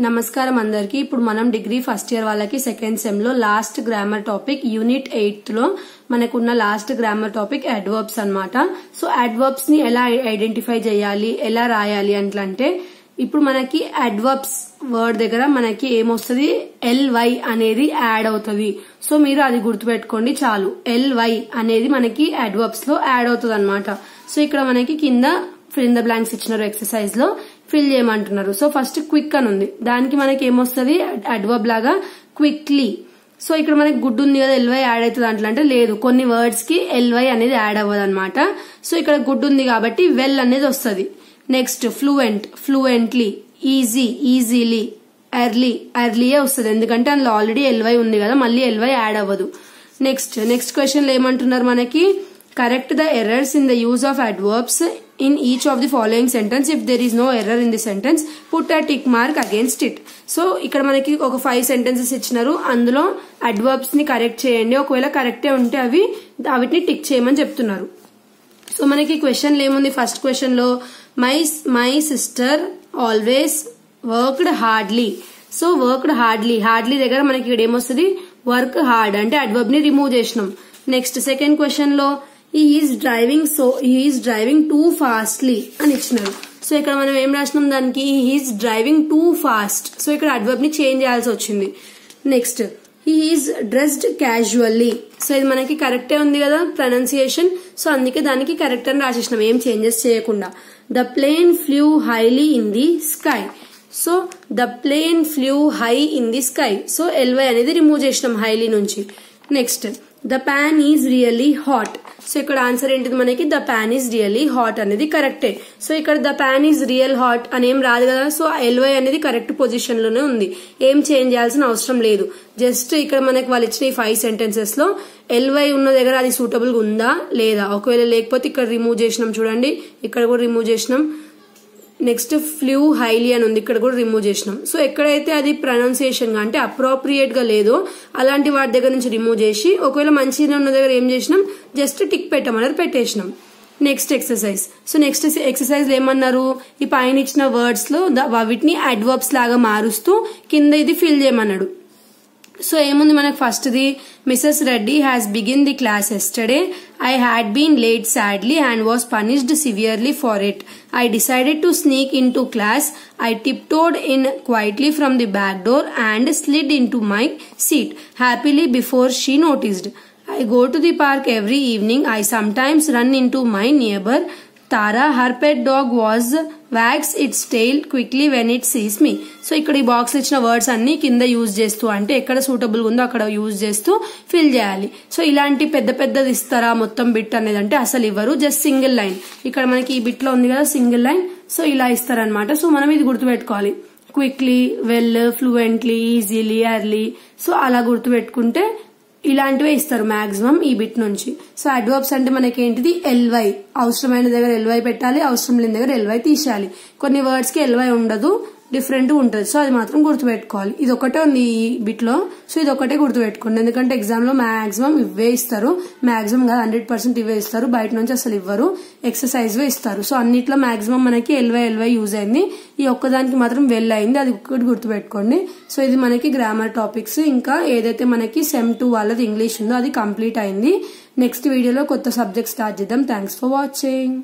నమస్కారం అందరికి. ఇప్పుడు మనం డిగ్రీ ఫస్ట్ ఇయర్ వాళ్ళకి సెకండ్ సెమ్ లో లాస్ట్ గ్రామర్ టాపిక్ యూనిట్ 8 లో మనకున్న లాస్ట్ గ్రామర్ టాపిక్ అడ్వర్బ్స్ అన్నమాట. సో అడ్వర్బ్స్ ని ఎలా ఐడెంటిఫై చేయాలి, ఎలా రాయాలి అంటే ఇప్పుడు మనకి అడ్వర్బ్స్ వర్డ్ దగ్గర మనకి ఏమొస్తుంది, ly అనేది యాడ్ అవుతుంది. సో మీరు అది గుర్తుపెట్టుకోండి చాలు. ly అనేది మనకి అడ్వర్బ్స్ లో యాడ్ అవుతుంది అన్నమాట. సో ఇక్కడ మనకి కింద ఫిల్ ఇన్ ద బ్లాంక్స్ ఇచ్చినారు, ఎక్సర్సైజ్ లో ఫిల్ చేయమంటున్నారు. సో ఫస్ట్ క్విక్ అని ఉంది, దానికి మనకి ఏమొస్తుంది అడ్వర్బ్ లాగా క్విక్లీ. సో ఇక్కడ మనకి గుడ్ ఉంది కదా, ly యాడ్ అవుతుంది అంటే లేదు, కొన్ని వర్డ్స్ కి ly అనేది యాడ్ అవ్వదు అనమాట. సో ఇక్కడ గుడ్ ఉంది కాబట్టి వెల్ అనేది వస్తుంది. Next fluent, fluently, easy, easily, ఎర్లీయే వస్తుంది, ఎందుకంటే అందులో ఆల్రెడీ ly ఉంది కదా, మళ్ళీ ly యాడ్ అవ్వదు. నెక్స్ట్ క్వశ్చన్ లో ఏమంటున్నారు మనకి, correct the errors in the use of adverbs in each of the following sentence. If there is no error in the sentence, put a tick mark against it. So ఇక్కడ మనకి ఒక 5 sentences ఇచ్చినారు, అందులో adverbs ని correct చేయండి, ఒకవేళ కరెక్టే ఉంటే వాటిని టిక్ చేయమని చెప్తున్నారు. సో మనకి క్వశ్చన్ ఏముంది, ఫస్ట్ క్వశ్చన్ లో my sister always worked hardly. So worked hardly దగ్గర మనకి ఇక్కడ ఏమొస్తుంది, వర్క్ హార్డ్ అంటే అడ్వర్బ్ ని రిమూవ్ చేసినాం. నెక్స్ట్ సెకండ్ క్వశ్చన్ లో he is driving too fastly అని ఇచ్చినారు. సో ఇక్కడ మనం ఏం రాసినాం దానికి, he is driving too fast. So ఇక్కడ అడ్వర్బ్ ని చేంజ్ చేయాల్సి వచ్చింది. Next he is dressed casually. So ఇది మనకి కరెక్టే ఉంది కదా ప్రొనౌన్సియేషన్, సో అందుకే దానికి కరెక్ట్ అని రాసేసినాం, ఏం చేంజెస్ చేయకుండా. the plane flew highly in the sky. So the plane flew high in the sky. So ly అనేది రిమూవ్ చేసినాం హైలీ నుంచి. Next the pan is really hot. So ఇక్కడ ఆన్సర్ ఏంటిది మనకి, the pan is really hot అనేది కరెక్టే. So ఇక్కడ the pan is real hot అని ఏం రాదు కదా, సో ly అనేది కరెక్ట్ పొజిషన్ లోనే ఉంది, ఏం చేంజ్ చేయాల్సిన అవసరం లేదు. జస్ట్ ఇక్కడ మనకి వాళ్ళు ఇచ్చిన ఈ 5 sentences లో ly ఉన్న దగ్గర అది సూటబుల్ గా ఉందా లేదా, ఒకవేళ లేకపోతే ఇక్కడ రిమూవ్ చేసినాం చూడండి, ఇక్కడ కూడా రిమూవ్ చేసినాం. నెక్స్ట్ ఫ్లూ హైలీ అని ఉంది, ఇక్కడ కూడా రిమూవ్ చేసినాం. సో ఎక్కడైతే అది ప్రొనౌన్సియేషన్ గా అంటే అప్రోప్రియేట్ గా లేదో అలాంటి వాటి దగ్గర నుంచి రిమూవ్ చేసి, ఒకవేళ మంచిగా ఉన్న దగ్గర ఏం చేసినాం, జస్ట్ టిక్ పెట్టమన్నారు, పెట్టేసినాం. Next exercise. So next exercise ఏమన్నారు, ఈ పైన ఇచ్చిన వర్డ్స్ లో వీటిని అడ్వర్బ్స్ లాగా మారుస్తూ కింద ఇది ఫిల్ చేయమన్నాడు. సో ఏముంది మనకు first the, Mrs Reddy has begin the class yesterday. I had been late sadly and was punished severely for it. I decided to sneak into class. I tiptoed in quietly from the back door and slid into my seat happily before she noticed. I go to the park every evening. I sometimes run into my neighbor Tara. Her pet dog wags its tail quickly when it sees me. So ఇక్కడ ఈ box ఇచ్చిన words అన్ని కింద use చేస్తూ, అంటే ఎక్కడ suitable ఉందో అక్కడ యూజ్ చేస్తూ ఫిల్ చేయాలి. సో ఇలాంటి పెద్దది ఇస్తారా మొత్తం బిట్ అనేది అంటే అసలు ఇవ్వరు, జస్ట్ సింగిల్ లైన్. ఇక్కడ మనకి ఈ బిట్ లో ఉంది కదా సింగిల్ లైన్, సో ఇలా ఇస్తారనమాట. సో మనం ఇది గుర్తుపెట్టుకోవాలి, quickly, well, fluently, easily, early. So అలా గుర్తుపెట్టుకుంటే ఇలాంటివే ఇస్తారు మాక్సిమం ఈ బిట్ నుంచి. సో అడ్వర్బ్స్ అంటే మనకి ఏంటిది, ly, అవసరమైన దగ్గర ly పెట్టాలి, అవసరం లేని దగ్గర ly తీసేయాలి. కొన్ని వర్డ్స్ కి ly ఉండదు, డిఫరెంట్ ఉంటుంది, సో అది మాత్రం గుర్తుపెట్టుకోవాలి. ఇది ఒకటే ఉంది ఈ బిట్ లో, సో ఇది ఒకటే గుర్తుపెట్టుకోండి, ఎందుకంటే ఎగ్జామ్ లో మాక్సిమం ఇవే ఇస్తారు, మాక్సిమం కాదు 100% ఇవే ఇస్తారు, బయట నుంచి అసలు ఇవ్వరు, ఎక్సర్సైజ్ ఇస్తారు. సో అన్నిట్లో మాక్సిమం మనకి ly యూజ్ అయింది, ఈ ఒక్కదానికి మాత్రం వెల్ అయింది, అది ఒక్కటి గుర్తుపెట్టుకోండి. సో ఇది మనకి గ్రామర్ టాపిక్స్. ఇంకా ఏదైతే మనకి సెమ్ 2 వాళ్ళది ఇంగ్లీష్ ఉందో అది కంప్లీట్ అయింది. నెక్స్ట్ వీడియోలో కొత్త సబ్జెక్ట్ స్టార్ట్ చేద్దాం. Thanks for watching.